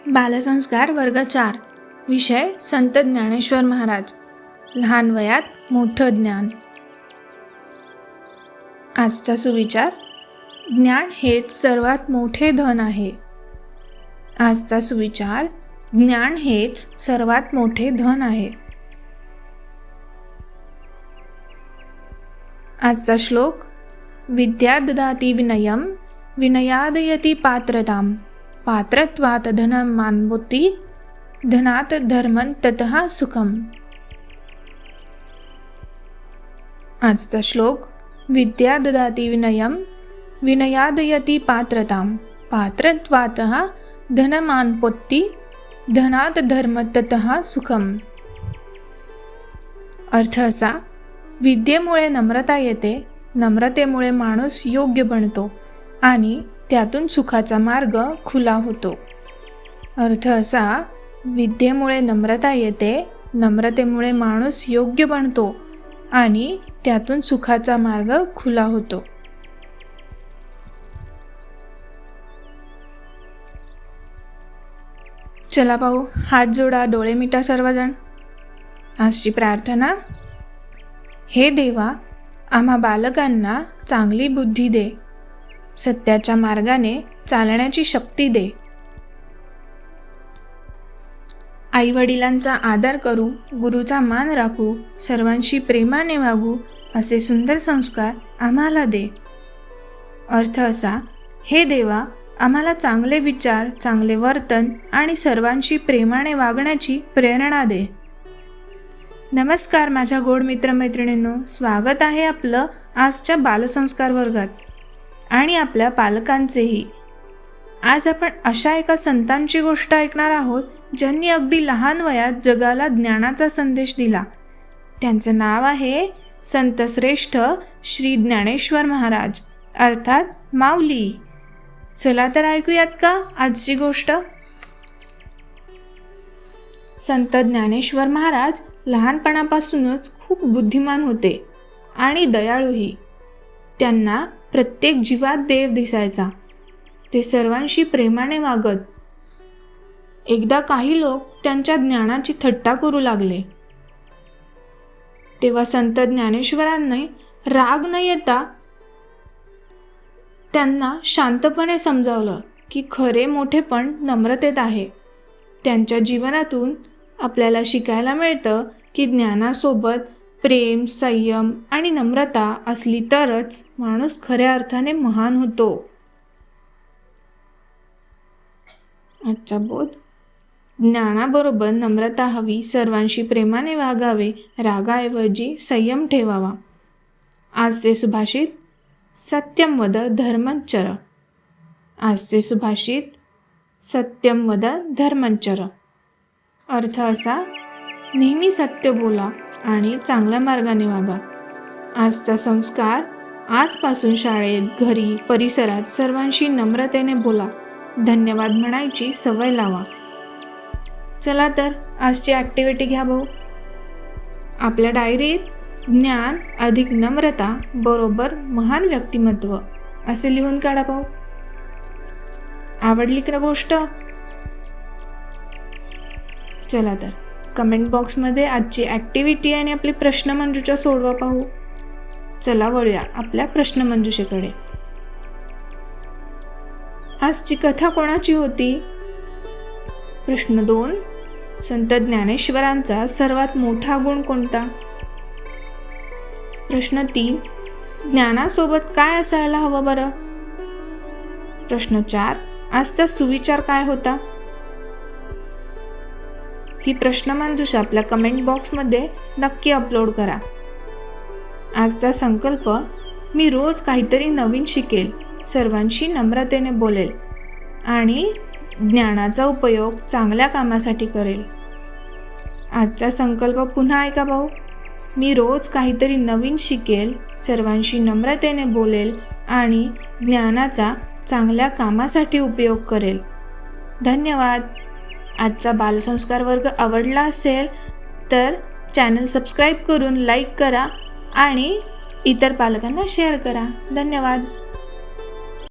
बालसंस्कार वर्ग 4 विषय संत ज्ञानेश्वर महाराज. लहान वयात मोठं ज्ञान. आजचा सुविचार: ज्ञान हेच सर्वात मोठे धन आहे. आजचा सुविचार: ज्ञान हेच सर्वात मोठे धन आहे. आजचा श्लोक: विद्या ददाति विनयम विनयादयति पात्रताम पात्रत्वात् धनं मानबोती धनात् धर्मं ततः सुखम. आजचा श्लोक: विद्या ददाति विनयम विनयादयति पात्रताम पात्रत्वात् धनं मानबोती धनात् धर्मं ततः सुखम. अर्थ असा: विद्येमुळे नम्रता येते, नम्रतेमुळे माणूस योग्य बनतो आणि त्यातून सुखाचा मार्ग खुला होतो. अर्थ असा: विद्येमुळे नम्रता येते, नम्रतेमुळे माणूस योग्य बनतो आणि त्यातून सुखाचा मार्ग खुला होतो. चला पाहू. हात जोडा, डोळे मिटा सर्वजण. आजची प्रार्थना: हे देवा, आम्हा बालकांना चांगली बुद्धी दे, सत्याच्या मार्गाने चालण्याची शक्ती दे. आई वडिलांचा आदर करू, गुरुचा मान राखू, सर्वांशी प्रेमाने वागू असे सुंदर संस्कार आम्हाला दे. अर्थ असा: हे देवा, आम्हाला चांगले विचार, चांगले वर्तन आणि सर्वांशी प्रेमाने वागण्याची प्रेरणा दे. नमस्कार माझ्या गोड मित्रमैत्रिणींनो, स्वागत आहे आपलं आजच्या बालसंस्कार वर्गात आणि आपल्या पालकांचेही. आज आपण अशा एका संतांची गोष्ट ऐकणार आहोत ज्यांनी अगदी लहान वयात जगाला ज्ञानाचा संदेश दिला. त्यांचं नाव आहे संत श्रेष्ठ श्री ज्ञानेश्वर महाराज, अर्थात माऊली. चला तर ऐकूयात का आजची गोष्ट. संत ज्ञानेश्वर महाराज लहानपणापासूनच खूप बुद्धिमान होते आणि दयाळूही. त्यांना प्रत्येक जीवात देव दिसायचा. ते सर्वांशी प्रेमाने वागत. एकदा काही लोक त्यांच्या ज्ञानाची थट्टा करू लागले. तेव्हा संत ज्ञानेश्वरांनी राग न येता त्यांना शांतपणे समजावलं की खरे मोठेपण नम्रतेत आहे. त्यांच्या जीवनातून आपल्याला शिकायला मिळतं की ज्ञानासोबत प्रेम, संयम आणि नम्रता असली तरच माणूस खऱ्या अर्थाने महान होतो. आजचा बोध: ज्ञानाबरोबर नम्रता हवी, सर्वांशी प्रेमाने वागावे, रागाऐवजी संयम ठेवावा. आजचे सुभाषित: सत्यम वद धर्मं चर. आजचे सुभाषित: सत्यम वद धर्मं चर. अर्थ असा: नेहमी सत्य बोला आणि चांगल्या मार्गाने वागा. आजचा संस्कार: आजपासून शाळेत, घरी, परिसरात सर्वांशी नम्रतेने बोला, धन्यवाद म्हणायची सवय लावा. चला तर आजची ॲक्टिव्हिटी घ्या भाऊ. आपल्या डायरीत ज्ञान अधिक नम्रता बरोबर महान व्यक्तिमत्व असे लिहून काढा भाऊ. आवडली का गोष्ट? चला तर कमेंट बॉक्समध्ये आजची ॲक्टिव्हिटी आणि आपली प्रश्नमंजुषा सोडवा पाहू. चला वळूया आपल्या प्रश्नमंजुषेकडे. आजची कथा कोणाची होती? प्रश्न 2: संत ज्ञानेश्वरांचा सर्वात मोठा गुण कोणता? प्रश्न 3: ज्ञानासोबत काय असायला हवं बरं? प्रश्न 4: आजचा सुविचार काय होता? ही प्रश्नमंजुषा आपल्या कमेंट बॉक्समध्ये नक्की अपलोड करा. आजचा संकल्प: मी रोज काहीतरी नवीन शिकेल, सर्वांशी नम्रतेने बोलेल आणि ज्ञानाचा उपयोग चांगल्या कामासाठी करेल. आजचा संकल्प पुन्हा ऐका भाऊ. मी रोज काहीतरी नवीन शिकेल, सर्वांशी नम्रतेने बोलेल आणि ज्ञानाचा चांगल्या कामासाठी उपयोग करेल. धन्यवाद. आजचा बालसंस्कार वर्ग आवडला असेल तर चॅनल सबस्क्राईब करून लाईक करा आणि इतर पालकांना शेअर करा. धन्यवाद.